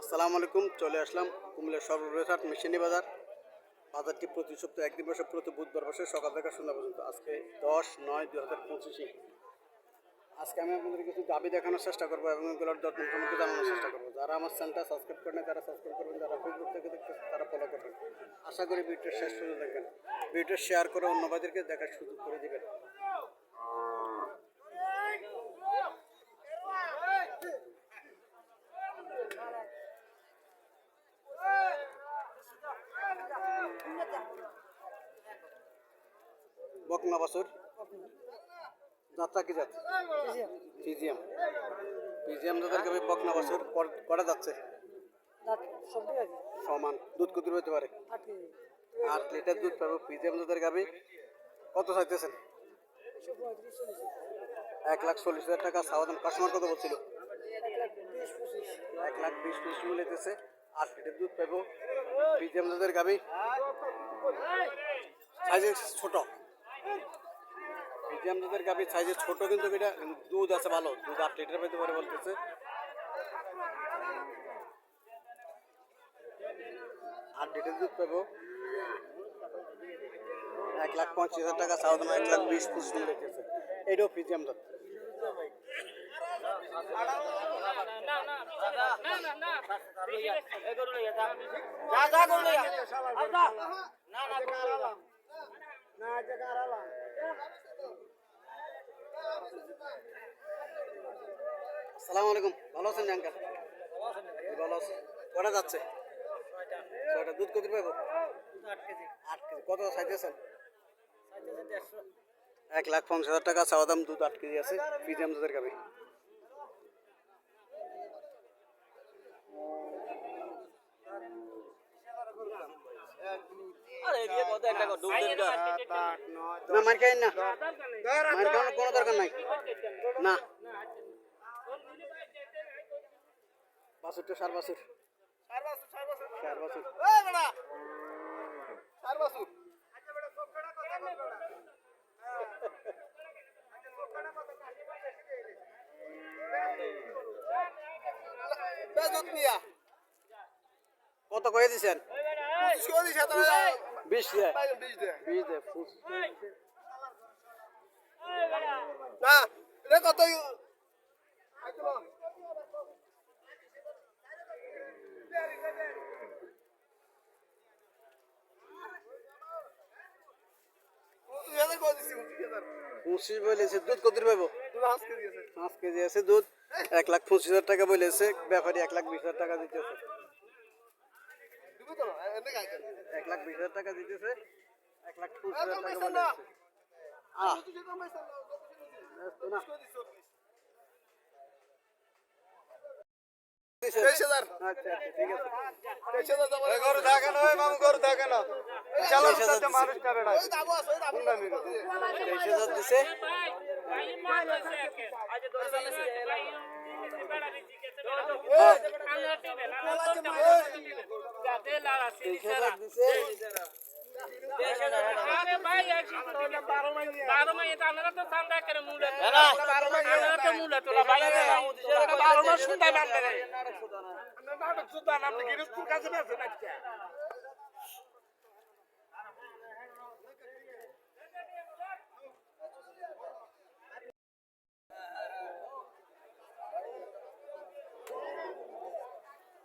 আসসালামু আলাইকুম। চলে আসলাম কুমিল্লার সর্ববৃহৎ মেশিনী বাজার। বাজারটি প্রতি সপ্তাহে একদিন বসে, প্রতি বুধবার বসে সকাল থেকে সন্ধ্যা পর্যন্ত। আজকে 10/9/2025। আজকে আমি আপনাদের কিছু দাবি দেখানোর চেষ্টা করবো এবং এগুলোর দরদাম সম্পর্কে জানানোর চেষ্টা করবো। যারা আমার চ্যানেলটা সাবস্ক্রাইব করেন তারা সাবস্ক্রাইব করবেন, যারা ফেসবুক থেকে দেখতেছেন তারা ফলো করবেন। আশা করি ভিডিওটা শেষ পর্যন্ত দেখবেন। ভিডিওটা শেয়ার করে অন্য ভাইদেরকে দেখার সুযোগ করে দেবেন। বকনা বাছুর যাত্রা কি জাত? ফিজিয়াম। ফিজিয়াম যাদের গাভী বকনা বাছুর করা যাচ্ছে সমান। দুধ কত হতে পারে? 8 লিটার দুধ পাবো। ফিজিয়াম যাদের গাভী কত চাইতেছেন? 1,40,000 টাকা চাওয়া দাম। কাস্টমার কত বলছিল? 1,20,000 লেতেছে। 8 লিটার দুধ পাবো। ফিজিয়াম যাদের গাভী সাইজে ছোট। ফিজিয়াম যাদের গাভী সাইজে ছোট, কিন্তু এটা দুধ আছে ভালো। দুধ 8 লিটার পেতে পারে বলতেছে। 8 লিটার দুধ পাবো। 1,50,000 টাকা চাওয়া দাম। 1,20,000 লেগেছে। এটাও ফিজিয়াম জাত। আসসালামু আলাইকুম। ভালো আছেন আঙ্কেল? ভালো আছে। কটা যাচ্ছে? 6টা। দুধ কত পাবো? 8 কেজি। কত চাইতেছেন? 1,50,000 টাকা চাওয়া দাম। দুধ 8 কেজি আছে। ফিজিয়াম দুধের গাভী। না মার খাই না, মার খাওয়ানোর কোনো দরকার নাই। না বাছুরটা সার বাছুর। কত কয়ে দিছেন? 20 না কত? বলেছে দুধ কত পাবো? 5 কেজি আছে দুধ। 1,25,000 টাকা বলেছে ব্যাপারী। 1,20,000 টাকা দিতেছে। 1,20,000 টাকা দিতেছে। 1,25,000 টাকা বলেছে। আচ্ছা ঠিক আছে। 23,000 দিছে।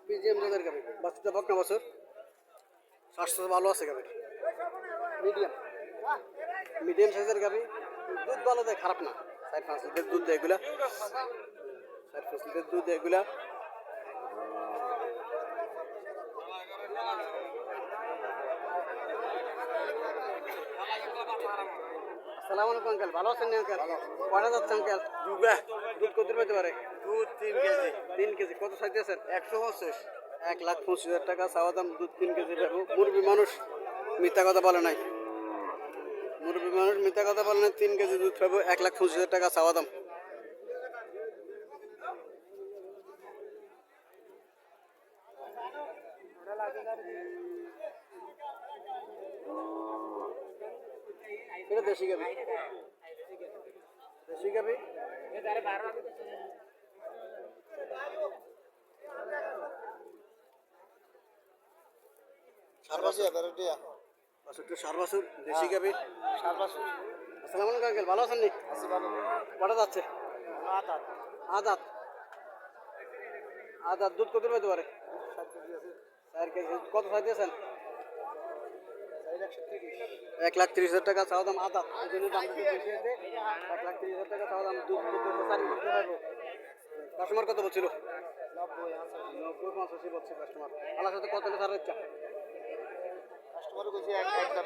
পিজিএম দুধের গাভী। বাচ্চাটা বকনা বাছুর। স্বাস্থ্য ভালো আছে গাভীর। মিডিয়াম সাইজের গাভী। দুধ ভালো দেয়, খারাপ না। 4-5 লিটার দুধ দেয় এগুলা। 4-5 লিটার দুধ দেয় এগুলা। আসসালামু আলাইকুম আঙ্কেল। ভালো আছেন আঙ্কেল? কয়টা যাচ্ছে আঙ্কেল? দুধ কত পেতে পারে? দুধ 3 কেজি। 3 কেজি। কত চাইতেছেন? 125। 1,25,000 টাকা চাওয়া দাম। দুধ 3 কেজি পাবো। মুরব্বী মানুষ মিথ্যা কথা বলে নাই। 3 কেজি দুধ পাবো। 1,25,000 টাকা চাওয়া দাম। এটা দেশি গাভী। সার বাছুর বাছুরটা সার বাছুর দেশি গাবি আসসালামু আলাইকুম আঙ্কেল, ভালো আছেন নি? কটা যাচ্ছে? আদাত আদাত দুধ কত পেতে পারে? 4 কেজি। কত সাইজ দিয়েছেন? 1,30,000 টাকা চাওয়া দাম আদাত। এই জন্য দাম বেশি হয়েছে। 1,30,000 টাকা চাওয়া দাম। দুধ কত 4 কেজি পাবো। কাস্টমার কত বলছিল? 90 85 বলছে কাস্টমার। আলার সাথে কত ছাড় ইচ্ছা? আচ্ছা,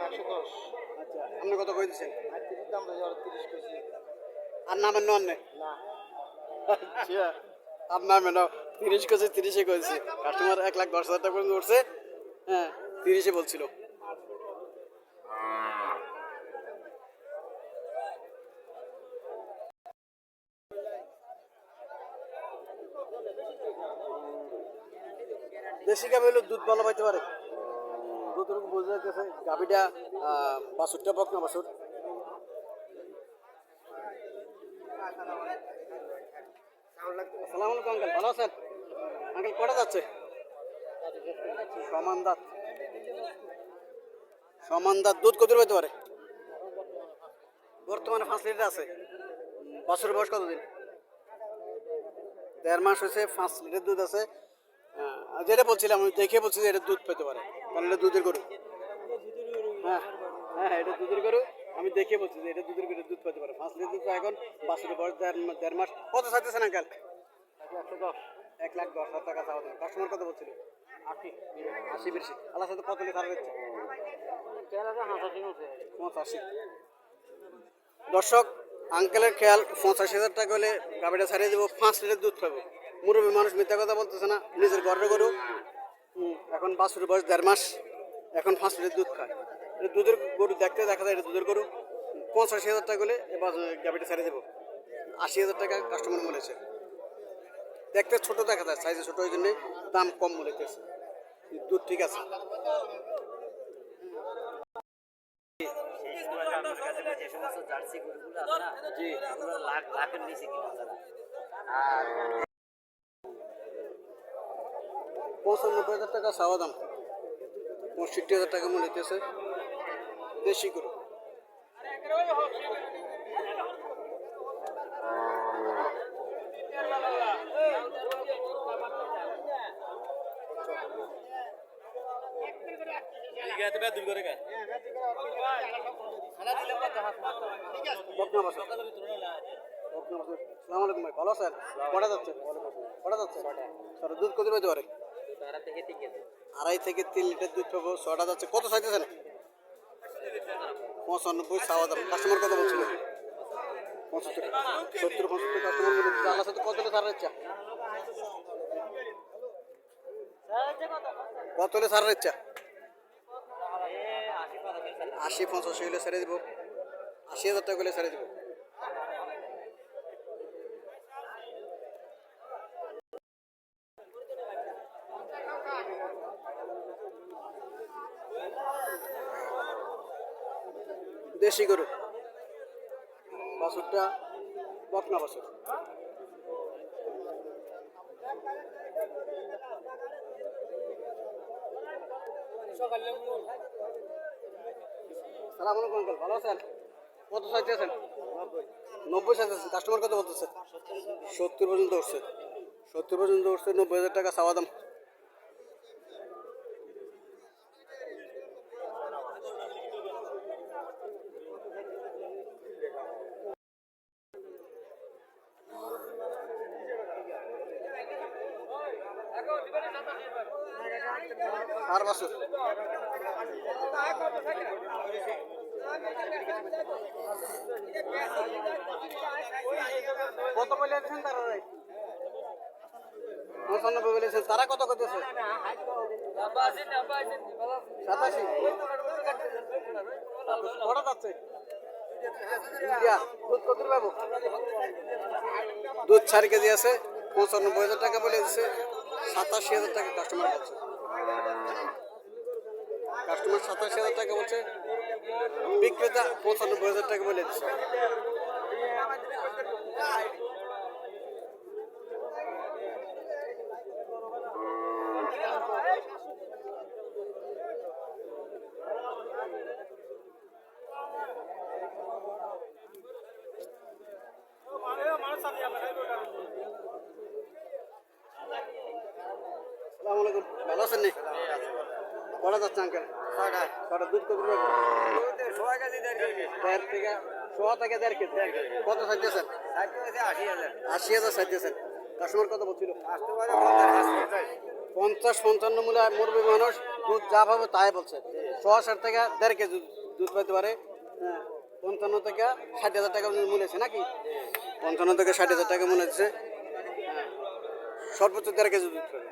আপনি কত কই দিচ্ছেন? আর নামের নন নেই? আচ্ছা, আর নামে নাও 30 কেজি 30-এ কইছি। কাস্টমার 1,10,000 টাকা পর্যন্ত উঠছে। হ্যাঁ, 30-এ বলছিল। দেশি গাভি হলে দুধ ভালো পাইতে পারে। যতটুকু বোঝা যাচ্ছে গাভিটা বাছুরটা বকনা বাছুর। আসসালামু আলাইকুম আঙ্কেল, ভালো আছেন? আঙ্কেল কটা যাচ্ছে? সমান দাঁত। সমান দাঁত। দুধ কত পাইতে পারে? বর্তমানে 5 লিটার আছে। বাছুরের বয়স কতদিন? 1.5 মাস হয়েছে। 5 লিটার দুধ আছে। যেটা বলছিলাম আমি দেখে বলছি যে এটা দুধ পেতে পারে, কারণ এটা দুধের গরু। হ্যাঁ হ্যাঁ, এটা দুধের গরু। আমি দেখে বলছি যে এটা দুধের গরু, দুধ পেতে পারে। 5 লিটার দুধ এখন। বাছুরের বয়স 1.5 মাস। কত চাইতেছেন আঙ্কেল? 1,10,000 টাকা চাওয়া দাম। কাস্টমার কত বলছিল? 80 বেশি। আল্লাহ সাথে কত লিটার দিচ্ছে? 85। দর্শক, আঙ্কেলের খেয়াল 85,000 টাকা হলে গাভিটা ছাড়িয়ে দেবো। 5 লিটার দুধ পাবো। মুরব্বী মানুষ মিথ্যা কথা বলতেছে না, নিজের ঘরের গরু। এখন বাছুরের বয়স 1.5 মাস। এখন 5 লিটার দুধ খায়। এটা দুধের গরু, দেখতে দেখা যায় এটা দুধের গরু। 85,000 টাকা হলে এবার গাভিটা ছাড়িয়ে দেবো। 80,000 টাকা কাস্টমার বলেছে। দেখতে ছোট দেখা যায়, সাইজে ছোট, ওই জন্যই দাম কম বলেছে। দুধ ঠিক আছে। যে সমস্ত জার্সি গরুগুলো আছে না, জি, এগুলো লাখের নিচে কিনা যারা। আর 95,000 টাকা চাওয়া দাম। 65,000 টাকা মনে হইতেছে। দেশি গরু। বকনা বাছুর। বকনা বাছুর। আসসালামু আলাইকুম ভাই, ভালো আছেন? কটা যাচ্ছে? কটা যাচ্ছে? স্যার দুধ কত পাইতে পারে? 2.5 থেকে 3 লিটার দুধ পাবো। 6টা যাচ্ছে। কত চাইতেছেন? 95 চাওয়া দাম। কাস্টমার কত বলছিল? 75 70 75 কাস্টমার বলে দিচ্ছে। আল্লাহ সাথে কত হলে ছাড়ার ইচ্ছা? কত হলে ছাড়ার ইচ্ছা? 80 85 হলে ছেড়ে দিব। 80,000 টাকা হলে ছেড়ে দিব। দেশি গরু। বাছুরটা বকনা বাছুর। সালাম আলাইকুম আঙ্কেল, ভালো আছেন? কত চাইতেছেন? 90 চাইতেছেন। কাস্টমার কত বলতেছে? 70 পর্যন্ত উঠছে। 70 পর্যন্ত উঠছে। 90,000 টাকা চাওয়া দাম। আর বাছুর। কত বলে দিচ্ছেন তারা? 95 বলেছেন। তারা কত করতেছে? 87। কটা যাচ্ছে? দুধ কত পাবো? দুধ 4 কেজি আছে। 95,000 টাকা বলে দিচ্ছে। 87,000 টাকা কাস্টমার বলছে। কাস্টমার 87,000 টাকা বলছে। বিক্রেতা 95,000 টাকা বলে দিচ্ছে। আসসালামু আলাইকুম, ভালো আছেন নি? কটা যাচ্ছে আঙ্কেল? কটা দুধ কত করে? দেড় থেকে সোয়া থেকে দেড় কেজি। কত চাইতেছেন? 80,000 চাইতেছেন। কাস্টমার কত বলছিল? 50-55 মূল্য মুরবি মানুষ দুধ যা পাবে তাই বলছে। 60 থেকে দেড় কেজি দুধ পাইতে পারে। হ্যাঁ, 55 থেকে 60,000 টাকা মূল্য আছে নাকি? 55 থেকে 60,000 টাকা মূল্য আছে। হ্যাঁ, সর্বোচ্চ দেড় কেজি দুধ পাবে।